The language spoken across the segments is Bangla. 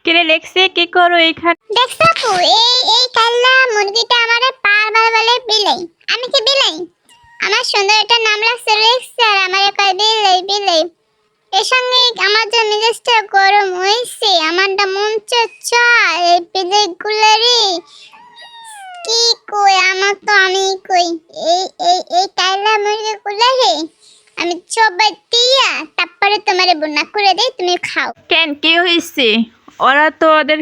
কিরে লেক্সি, কি করো এখানে? দেখছ আপু, এই কাল্লা মুরগিটা আমারে বারবার বলে বিলাই। আমি কি বিলাই? আমার সুন্দর একটা নাম লাগছে রেক্স, আর আমারে কয় বিলাই বিলাই। এর সঙ্গে আমার যে মেজাজটা গরম হইছে, আমারটা মন চায় এই বিলাই গুলারে কি কই, আমার তো আমি কই এই কাল্লা মুরগি গুলারে আমি চবাই দিয়া তারপরে তোমারে বোনা করে দেই, তুমি খাও। কেন, কি হয়েছে? ওরা তো ওদের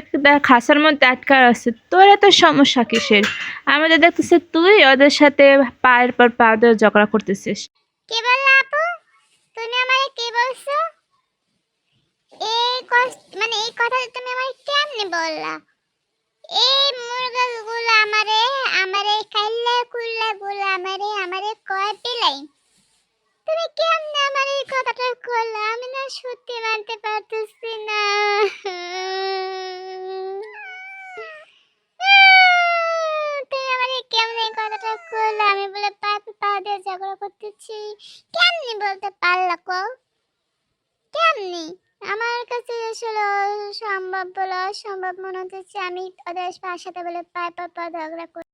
খাঁচার মধ্যে আটকা আছে, তোর এত সমস্যা কিসের? আমি তো দেখতেছি তুই ওদের সাথে পায়ের পর পা ধরে ঝগড়া করতেছিস। কি বললা আপু? তুমি আমারে কি বলছো? এই কথাটা তুমি আমারে কেমনে বললা? এই মুরগাগুলো আমারে আমারে কাইল্লা কুল্লা গুলো আমারে কয় পিলাই। তুমি কেমনে আমার এই কথাটা করলা? আমি না সত্যি মানতে পারতেছি না। তুমি আমারে কেমনে এই কথাটা করলা? আমি বলে পা দিয়ে ঝগড়া করতেছি, কেমনে বলতে পারলা কও? কেমনে? আমার কাছে আসলে সম্ভব বলে অসম্ভব মনে হচ্ছে। আমি ওদের সাথে বলে পা ঝগড়া করি।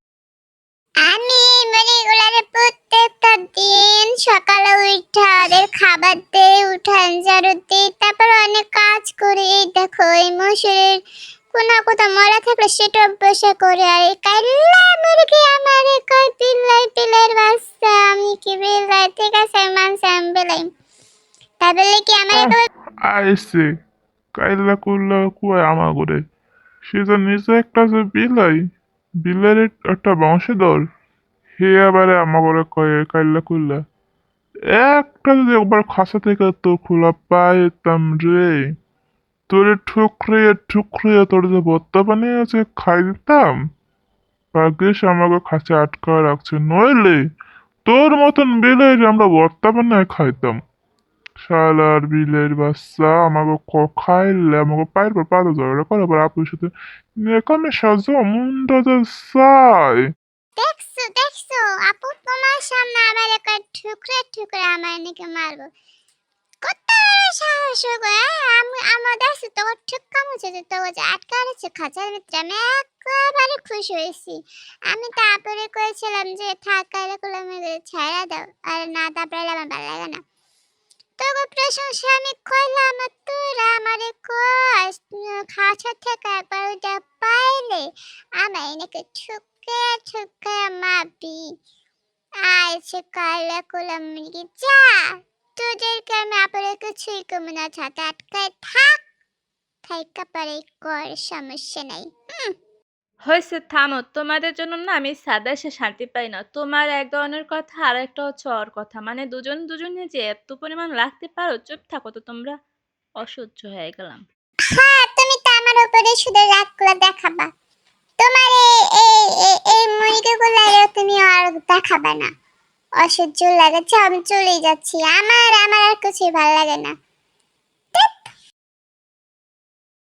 আমি মুরগিগুলারে প্রত্যেকটা দিন সকালে উঠা ওদের খাবার দেই, উঠান ঝাড়ু দিই, তারপর অনেক কাজ করি। এই দেখো এই মশুরের কোথাও মরা থাকলে সেটা অভ্যাসা করে। আর এই কাইল্লা মুরগি আমারে কয় পিলের বাচ্চা। আমি কি বিলাই? ঠিক আছে আমি মানছি, আমি বিলাই। তাই বলে কি আমারে কবে আইসে কাইল্লা কুল্লা কুয়ায় আমাগরে সে যে নিজে একটা যে বিলাই বিলের একটা বংশধর হে আবারে আমাগরে কয়ে কাইল্লা কুল্লা একটা যদি একবার খাসা থেকে তোর খোলা পাইতাম রে তোরে ঠুকরিয়ে ঠুকরিয়ে তোর যে ভর্তা বানিয়েছে খাই দিতাম। ভাগ্যিস আমাকে খাঁচা আটকা রাখছে, নইলে তোর মতন বিলের আমরা ভর্তা বানায় খাইতাম। শালার বিলের বাচ্চা আমাকে খাইলে আমাকে পায়ের পর পাতা ঝগড়া করে আবার আপুর সাথে নেকামে সাজো মুন্ডা যে চায়। দেখছো আপু, তোমার সামনে আবার একটা ঠুকরে আমার নাকি মারবো? কত বড় সাহস গো! আমার দেখছি তো ঠুক্কা মুছে তো যে আটকা আছে খাঁচার ভিতরে। আমি একেবারে খুশি হয়েছি। আমি তারপরে করেছিলাম যে থাক কাইলে করলাম ছাড়া দাও, আর না তারপরে আমার ভালো লাগে না। তবে প্রশংসা আমি কইলাম, আর তোরা আমারে কস খাঁচা থেকে একবার ওটা পাইলে আমার নাকি ঠুকে মারবি। আইছে কাইলে করলাম নাকি যা, তোদেরকে আমি আপারে কিছুই কমে না, ছাতা আটকায় থাক, থাইকা পারে কর, সমস্যা নাই। হয়েছে, থামো। তোমাদের জন্য না আমি সাদা সে শান্তি পাই না। তোমার এক ধরনের কথা আর একটা হচ্ছে ওর কথা, মানে দুজনে যে এত পরিমাণ লাগতে পারো। চুপ থাকো তো তোমরা, অসহ্য হয়ে গেলাম। হ্যাঁ, তুমি তো আমার উপরে শুধু রাগ করে দেখাবা। তোমার এই মুরগিগুলো তুমি আর দেখাবা না। অসহ্য লাগছে, আমি চলেই যাচ্ছি। আমার আর কিছুই ভালো লাগে না।